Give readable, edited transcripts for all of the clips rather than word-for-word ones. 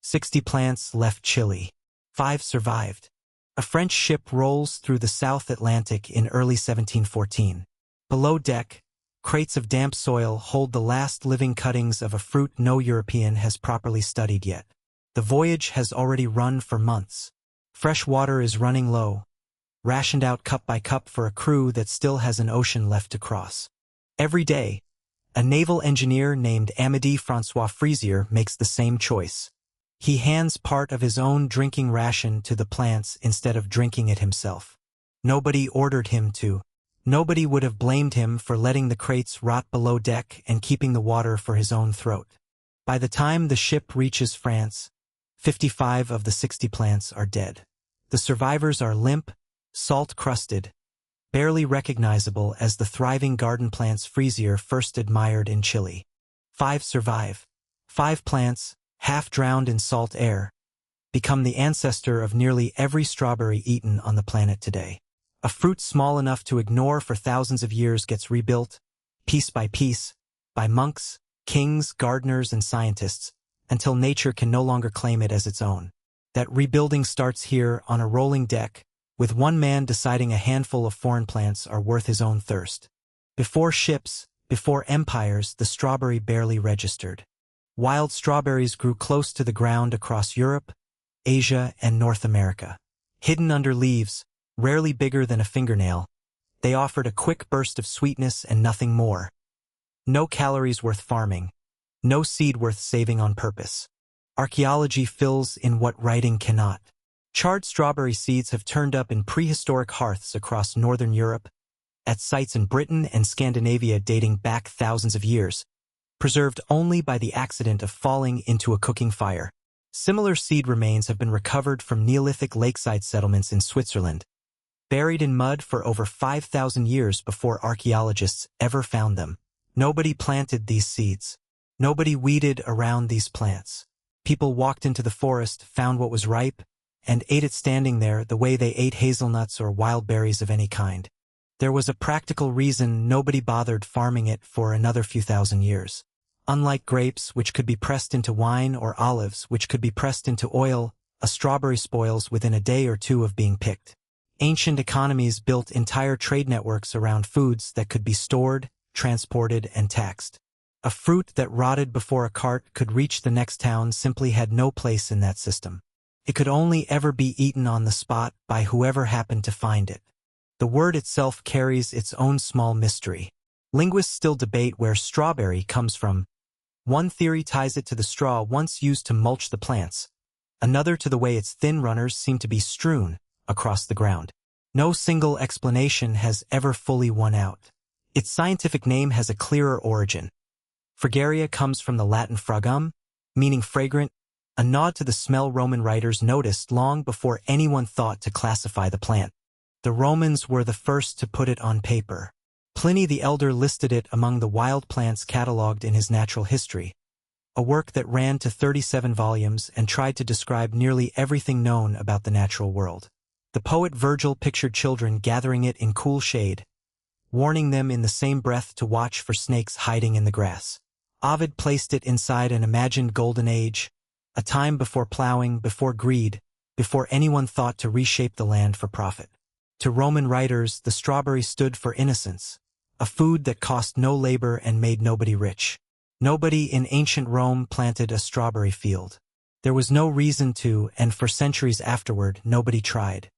60 plants left Chile. 5 survived. A French ship rolls through the South Atlantic in early 1714. Below deck, crates of damp soil hold the last living cuttings of a fruit no European has properly studied yet. The voyage has already run for months. Fresh water is running low, rationed out cup by cup for a crew that still has an ocean left to cross. Every day, a naval engineer named Amédée-François Frézier makes the same choice. He hands part of his own drinking ration to the plants instead of drinking it himself. Nobody ordered him to. Nobody would have blamed him for letting the crates rot below deck and keeping the water for his own throat. By the time the ship reaches France, 55 of the 60 plants are dead. The survivors are limp, salt-crusted, barely recognizable as the thriving garden plants Frézier first admired in Chile. 5 survive. 5 plants, half drowned in salt air, become the ancestor of nearly every strawberry eaten on the planet today. A fruit small enough to ignore for thousands of years gets rebuilt, piece by piece, by monks, kings, gardeners, and scientists, until nature can no longer claim it as its own. That rebuilding starts here on a rolling deck, with one man deciding a handful of foreign plants are worth his own thirst. Before ships, before empires, the strawberry barely registered. Wild strawberries grew close to the ground across Europe, Asia, and North America. Hidden under leaves, rarely bigger than a fingernail, they offered a quick burst of sweetness and nothing more. No calories worth farming, no seed worth saving on purpose. Archaeology fills in what writing cannot. Charred strawberry seeds have turned up in prehistoric hearths across northern Europe, at sites in Britain and Scandinavia dating back thousands of years, preserved only by the accident of falling into a cooking fire. Similar seed remains have been recovered from Neolithic lakeside settlements in Switzerland, buried in mud for over 5,000 years before archaeologists ever found them. Nobody planted these seeds. Nobody weeded around these plants. People walked into the forest, found what was ripe, and ate it standing there the way they ate hazelnuts or wild berries of any kind. There was a practical reason nobody bothered farming it for another few thousand years. Unlike grapes, which could be pressed into wine, or olives, which could be pressed into oil, a strawberry spoils within a day or two of being picked. Ancient economies built entire trade networks around foods that could be stored, transported, and taxed. A fruit that rotted before a cart could reach the next town simply had no place in that system. It could only ever be eaten on the spot by whoever happened to find it. The word itself carries its own small mystery. Linguists still debate where strawberry comes from. One theory ties it to the straw once used to mulch the plants, another to the way its thin runners seem to be strewn across the ground. No single explanation has ever fully won out. Its scientific name has a clearer origin. Fragaria comes from the Latin fragum, meaning fragrant, a nod to the smell Roman writers noticed long before anyone thought to classify the plant. The Romans were the first to put it on paper. Pliny the Elder listed it among the wild plants catalogued in his Natural History, a work that ran to 37 volumes and tried to describe nearly everything known about the natural world. The poet Virgil pictured children gathering it in cool shade, warning them in the same breath to watch for snakes hiding in the grass. Ovid placed it inside an imagined golden age, a time before plowing, before greed, before anyone thought to reshape the land for profit. To Roman writers, the strawberry stood for innocence, a food that cost no labor and made nobody rich. Nobody in ancient Rome planted a strawberry field. There was no reason to, and for centuries afterward, nobody tried.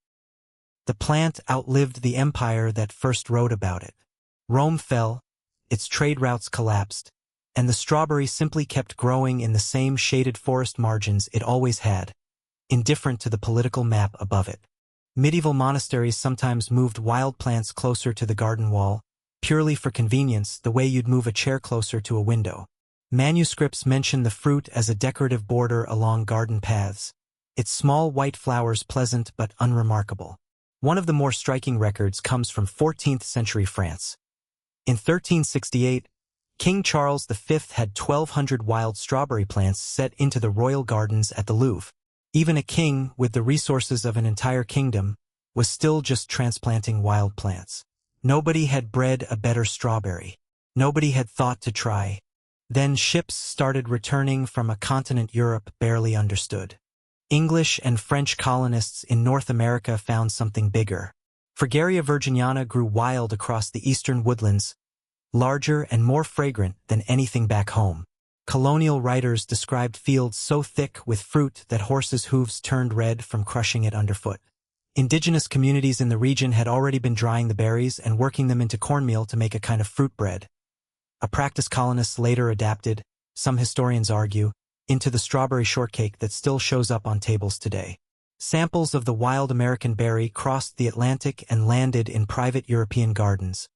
The plant outlived the empire that first wrote about it. Rome fell, its trade routes collapsed, and the strawberry simply kept growing in the same shaded forest margins it always had, indifferent to the political map above it. Medieval monasteries sometimes moved wild plants closer to the garden wall, purely for convenience, the way you'd move a chair closer to a window. Manuscripts mention the fruit as a decorative border along garden paths, its small white flowers pleasant but unremarkable. One of the more striking records comes from 14th century France. In 1368, King Charles V had 1,200 wild strawberry plants set into the royal gardens at the Louvre. Even a king, with the resources of an entire kingdom, was still just transplanting wild plants. Nobody had bred a better strawberry. Nobody had thought to try. Then ships started returning from a continent Europe barely understood. English and French colonists in North America found something bigger. Fragaria virginiana grew wild across the eastern woodlands, larger and more fragrant than anything back home. Colonial writers described fields so thick with fruit that horses' hooves turned red from crushing it underfoot. Indigenous communities in the region had already been drying the berries and working them into cornmeal to make a kind of fruit bread. A practice colonists later adapted, some historians argue, into the strawberry shortcake that still shows up on tables today. Samples of the wild American berry crossed the Atlantic and landed in private European gardens,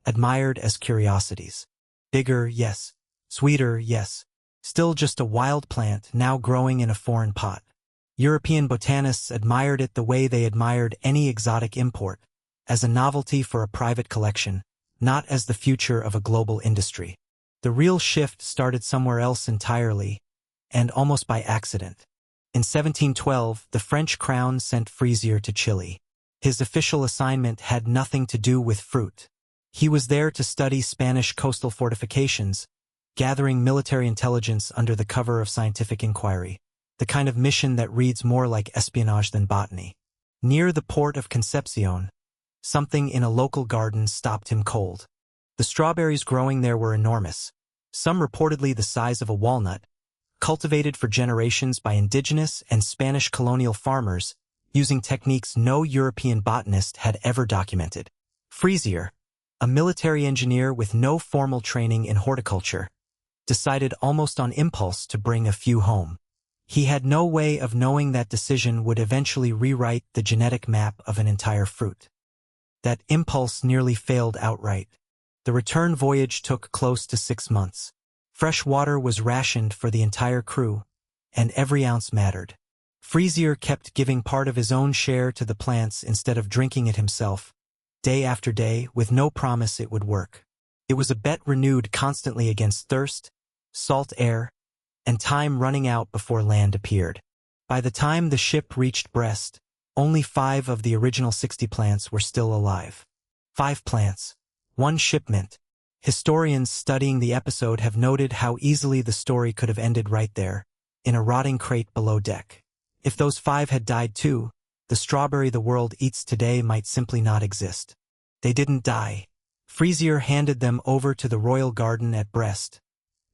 admired as curiosities. Bigger, yes. Sweeter, yes. Still just a wild plant now growing in a foreign pot. European botanists admired it the way they admired any exotic import, as a novelty for a private collection, not as the future of a global industry. The real shift started somewhere else entirely, and almost by accident. In 1712, the French crown sent Frézier to Chile. His official assignment had nothing to do with fruit. He was there to study Spanish coastal fortifications, gathering military intelligence under the cover of scientific inquiry, the kind of mission that reads more like espionage than botany. Near the port of Concepcion, something in a local garden stopped him cold. The strawberries growing there were enormous, some reportedly the size of a walnut, cultivated for generations by indigenous and Spanish colonial farmers using techniques no European botanist had ever documented. Frézier, a military engineer with no formal training in horticulture, decided almost on impulse to bring a few home. He had no way of knowing that decision would eventually rewrite the genetic map of an entire fruit. That impulse nearly failed outright. The return voyage took close to 6 months. Fresh water was rationed for the entire crew, and every ounce mattered. Frézier kept giving part of his own share to the plants instead of drinking it himself, day after day, with no promise it would work. It was a bet renewed constantly against thirst, salt air, and time running out before land appeared. By the time the ship reached Brest, only 5 of the original 60 plants were still alive. 5 plants, 1 shipment. Historians studying the episode have noted how easily the story could have ended right there, in a rotting crate below deck. If those 5 had died too, the strawberry the world eats today might simply not exist. They didn't die. Frézier handed them over to the royal garden at Brest,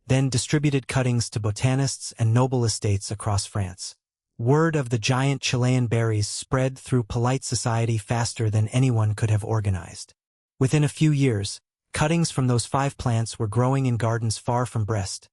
then distributed cuttings to botanists and noble estates across France. Word of the giant Chilean berries spread through polite society faster than anyone could have organized. Within a few years, cuttings from those 5 plants were growing in gardens far from Brest,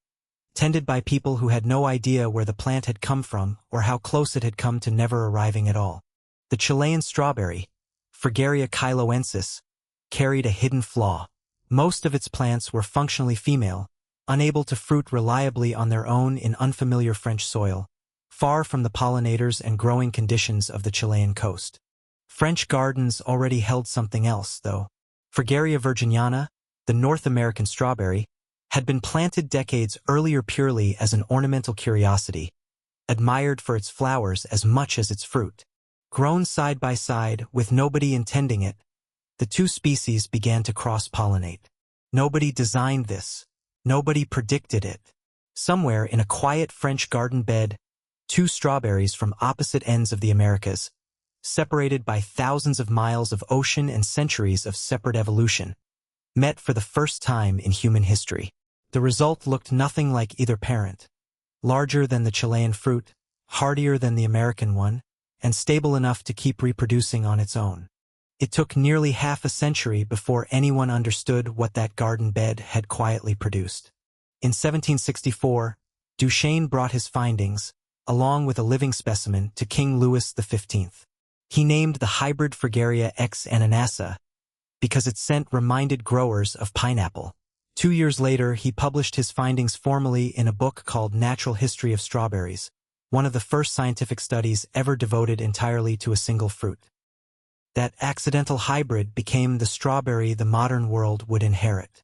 tended by people who had no idea where the plant had come from or how close it had come to never arriving at all. The Chilean strawberry, Fragaria chiloensis, carried a hidden flaw. Most of its plants were functionally female, unable to fruit reliably on their own in unfamiliar French soil, far from the pollinators and growing conditions of the Chilean coast. French gardens already held something else, though. Fragaria virginiana, the North American strawberry, had been planted decades earlier purely as an ornamental curiosity, admired for its flowers as much as its fruit. Grown side by side with nobody intending it, the 2 species began to cross-pollinate. Nobody designed this. Nobody predicted it. Somewhere in a quiet French garden bed, 2 strawberries from opposite ends of the Americas, separated by thousands of miles of ocean and centuries of separate evolution, met for the first time in human history. The result looked nothing like either parent. Larger than the Chilean fruit, hardier than the American one, and stable enough to keep reproducing on its own. It took nearly half a century before anyone understood what that garden bed had quietly produced. In 1764, Duchesne brought his findings, along with a living specimen, to King Louis XV. He named the hybrid Fragaria X ananassa because its scent reminded growers of pineapple. 2 years later, he published his findings formally in a book called Natural History of Strawberries, one of the first scientific studies ever devoted entirely to a single fruit. That accidental hybrid became the strawberry the modern world would inherit.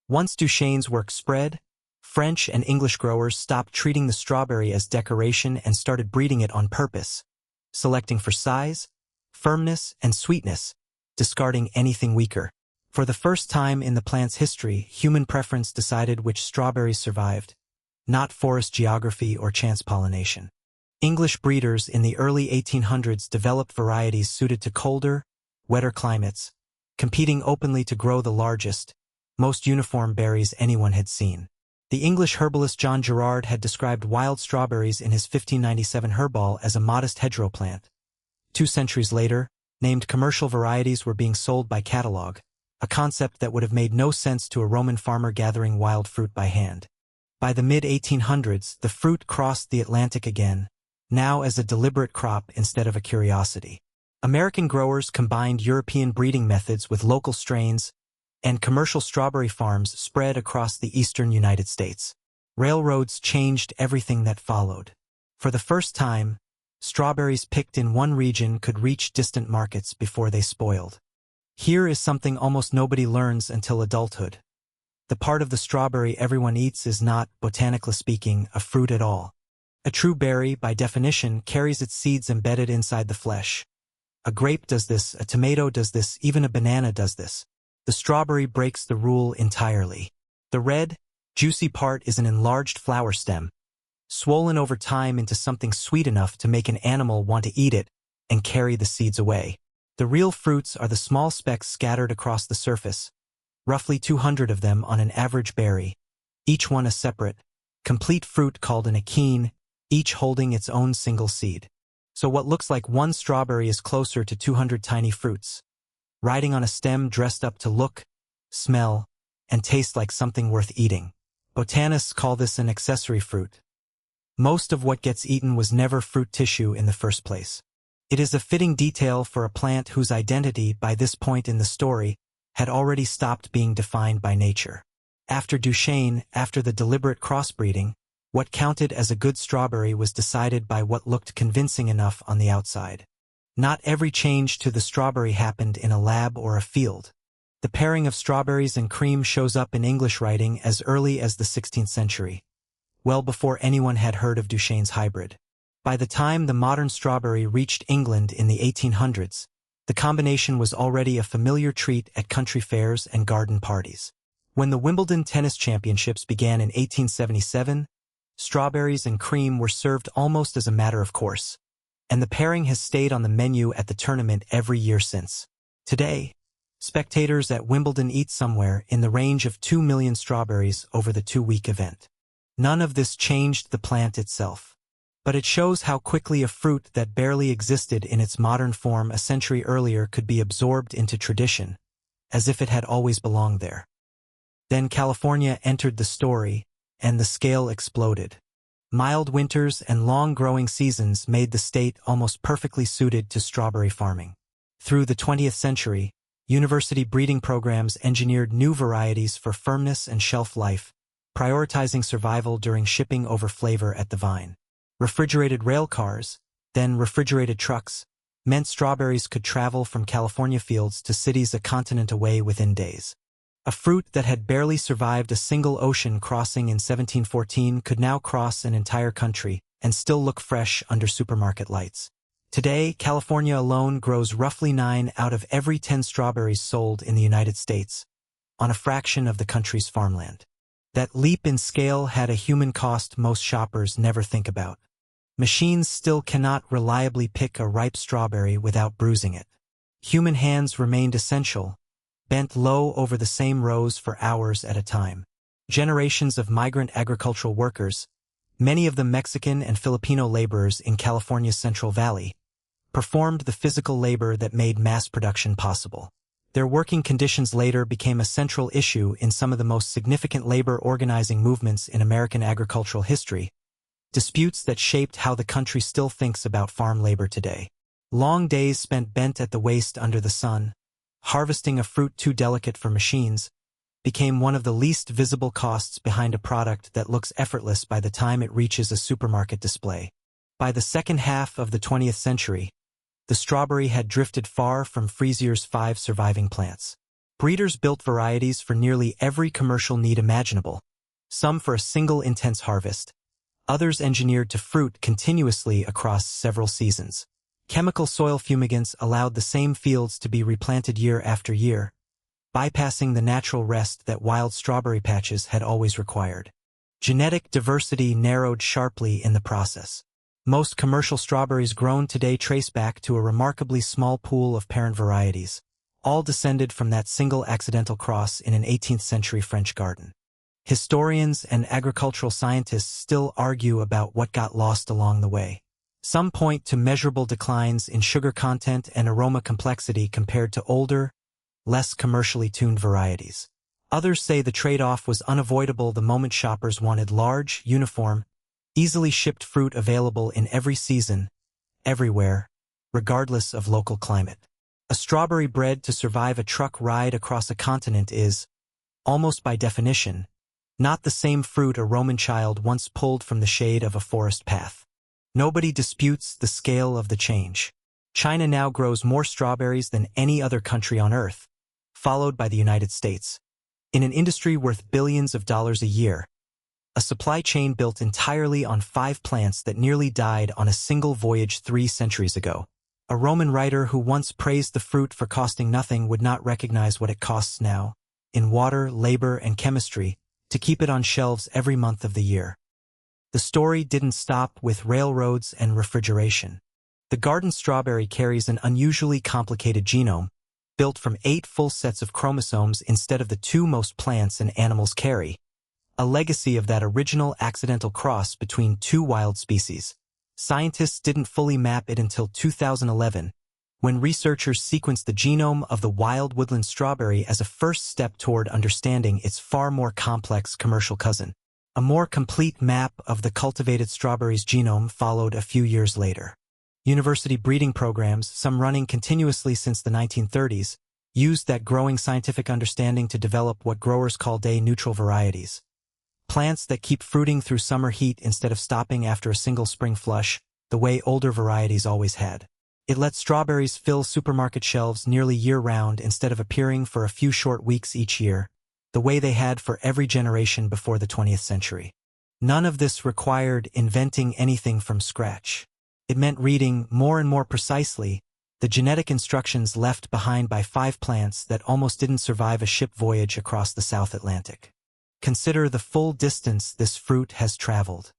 Once Duchesne's work spread, French and English growers stopped treating the strawberry as decoration and started breeding it on purpose, selecting for size, firmness, and sweetness, discarding anything weaker. For the first time in the plant's history, human preference decided which strawberries survived, not forest geography or chance pollination. English breeders in the early 1800s developed varieties suited to colder, wetter climates, competing openly to grow the largest, most uniform berries anyone had seen. The English herbalist John Gerard had described wild strawberries in his 1597 herbal as a modest hedgerow plant. 2 centuries later, named commercial varieties were being sold by catalog, a concept that would have made no sense to a Roman farmer gathering wild fruit by hand. By the mid-1800s, the fruit crossed the Atlantic again, now as a deliberate crop instead of a curiosity. American growers combined European breeding methods with local strains, and commercial strawberry farms spread across the eastern United States. Railroads changed everything that followed. For the first time, strawberries picked in one region could reach distant markets before they spoiled. Here is something almost nobody learns until adulthood. The part of the strawberry everyone eats is not, botanically speaking, a fruit at all. A true berry, by definition, carries its seeds embedded inside the flesh. A grape does this, a tomato does this, even a banana does this. The strawberry breaks the rule entirely. The red, juicy part is an enlarged flower stem, swollen over time into something sweet enough to make an animal want to eat it and carry the seeds away. The real fruits are the small specks scattered across the surface, roughly 200 of them on an average berry, each one a separate, complete fruit called an achene, each holding its own single seed. So what looks like one strawberry is closer to 200 tiny fruits, riding on a stem dressed up to look, smell, and taste like something worth eating. Botanists call this an accessory fruit. Most of what gets eaten was never fruit tissue in the first place. It is a fitting detail for a plant whose identity, by this point in the story, had already stopped being defined by nature. After Duchesne, after the deliberate crossbreeding, what counted as a good strawberry was decided by what looked convincing enough on the outside. Not every change to the strawberry happened in a lab or a field. The pairing of strawberries and cream shows up in English writing as early as the 16th century, well before anyone had heard of Duchesne's hybrid. By the time the modern strawberry reached England in the 1800s, the combination was already a familiar treat at country fairs and garden parties. When the Wimbledon Tennis Championships began in 1877, strawberries and cream were served almost as a matter of course, and the pairing has stayed on the menu at the tournament every year since. Today, spectators at Wimbledon eat somewhere in the range of 2 million strawberries over the 2-week event. None of this changed the plant itself, but it shows how quickly a fruit that barely existed in its modern form a century earlier could be absorbed into tradition, as if it had always belonged there. Then California entered the story, and the scale exploded. Mild winters and long growing seasons made the state almost perfectly suited to strawberry farming. Through the 20th century, university breeding programs engineered new varieties for firmness and shelf life, prioritizing survival during shipping over flavor at the vine. Refrigerated rail cars, then refrigerated trucks, meant strawberries could travel from California fields to cities a continent away within days. A fruit that had barely survived a single ocean crossing in 1714 could now cross an entire country and still look fresh under supermarket lights. Today, California alone grows roughly 9 out of every 10 strawberries sold in the United States, on a fraction of the country's farmland. That leap in scale had a human cost most shoppers never think about. Machines still cannot reliably pick a ripe strawberry without bruising it. Human hands remained essential, bent low over the same rows for hours at a time. Generations of migrant agricultural workers, many of them Mexican and Filipino laborers in California's Central Valley, performed the physical labor that made mass production possible. Their working conditions later became a central issue in some of the most significant labor organizing movements in American agricultural history, disputes that shaped how the country still thinks about farm labor today. Long days spent bent at the waist under the sun, harvesting a fruit too delicate for machines, became one of the least visible costs behind a product that looks effortless by the time it reaches a supermarket display. By the second half of the 20th century, the strawberry had drifted far from Frézier's 5 surviving plants. Breeders built varieties for nearly every commercial need imaginable, some for a single intense harvest, others engineered to fruit continuously across several seasons. Chemical soil fumigants allowed the same fields to be replanted year after year, bypassing the natural rest that wild strawberry patches had always required. Genetic diversity narrowed sharply in the process. Most commercial strawberries grown today trace back to a remarkably small pool of parent varieties, all descended from that single accidental cross in an 18th-century French garden. Historians and agricultural scientists still argue about what got lost along the way. Some point to measurable declines in sugar content and aroma complexity compared to older, less commercially tuned varieties. Others say the trade-off was unavoidable the moment shoppers wanted large, uniform, easily shipped fruit available in every season, everywhere, regardless of local climate. A strawberry bred to survive a truck ride across a continent is, almost by definition, not the same fruit a Roman child once pulled from the shade of a forest path. Nobody disputes the scale of the change. China now grows more strawberries than any other country on Earth, followed by the United States. In an industry worth billions of dollars a year, a supply chain built entirely on 5 plants that nearly died on a single voyage 3 centuries ago. A Roman writer who once praised the fruit for costing nothing would not recognize what it costs now, in water, labor, and chemistry, to keep it on shelves every month of the year. The story didn't stop with railroads and refrigeration. The garden strawberry carries an unusually complicated genome, built from 8 full sets of chromosomes instead of the 2 most plants and animals carry, a legacy of that original accidental cross between 2 wild species. Scientists didn't fully map it until 2011, when researchers sequenced the genome of the wild woodland strawberry as a first step toward understanding its far more complex commercial cousin. A more complete map of the cultivated strawberry's genome followed a few years later. University breeding programs, some running continuously since the 1930s, used that growing scientific understanding to develop what growers call day-neutral varieties. Plants that keep fruiting through summer heat instead of stopping after a single spring flush, the way older varieties always had. It lets strawberries fill supermarket shelves nearly year-round instead of appearing for a few short weeks each year, the way they had for every generation before the 20th century. None of this required inventing anything from scratch. It meant reading, more and more precisely, the genetic instructions left behind by 5 plants that almost didn't survive a ship voyage across the South Atlantic. Consider the full distance this fruit has traveled.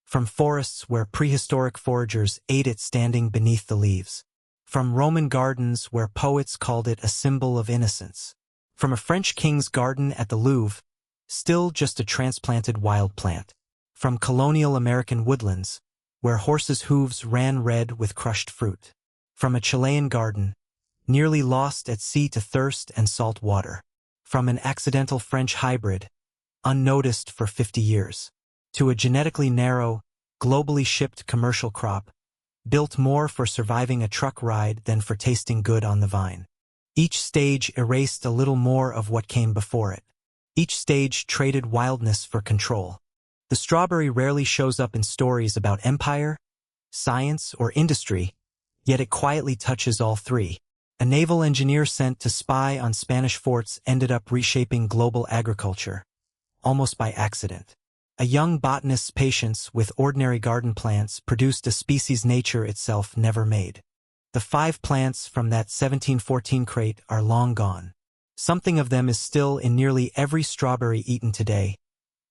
From forests where prehistoric foragers ate it standing beneath the leaves. From Roman gardens where poets called it a symbol of innocence. From a French king's garden at the Louvre, still just a transplanted wild plant. From colonial American woodlands, where horses' hooves ran red with crushed fruit. From a Chilean garden, nearly lost at sea to thirst and salt water. From an accidental French hybrid, unnoticed for 50 years, to a genetically narrow, globally shipped commercial crop, built more for surviving a truck ride than for tasting good on the vine. Each stage erased a little more of what came before it. Each stage traded wildness for control. The strawberry rarely shows up in stories about empire, science, or industry, yet it quietly touches all 3. A naval engineer sent to spy on Spanish forts ended up reshaping global agriculture, almost by accident. A young botanist's patience with ordinary garden plants produced a species nature itself never made. The 5 plants from that 1714 crate are long gone. Something of them is still in nearly every strawberry eaten today,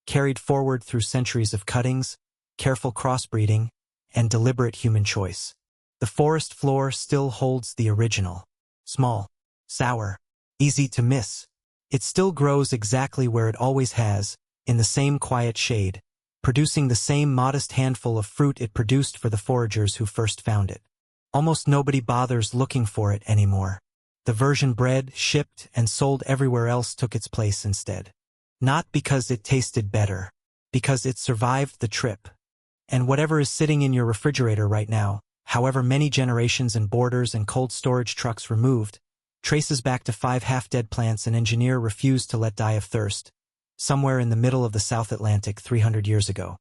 carried forward through centuries of cuttings, careful crossbreeding, and deliberate human choice. The forest floor still holds the original. Small, sour, easy to miss. It still grows exactly where it always has, in the same quiet shade, producing the same modest handful of fruit it produced for the foragers who first found it. Almost nobody bothers looking for it anymore. The version bred, shipped, and sold everywhere else took its place instead. Not because it tasted better, because it survived the trip. And whatever is sitting in your refrigerator right now, however many generations and borders and cold storage trucks removed, traces back to 5 half-dead plants an engineer refused to let die of thirst, somewhere in the middle of the South Atlantic 300 years ago.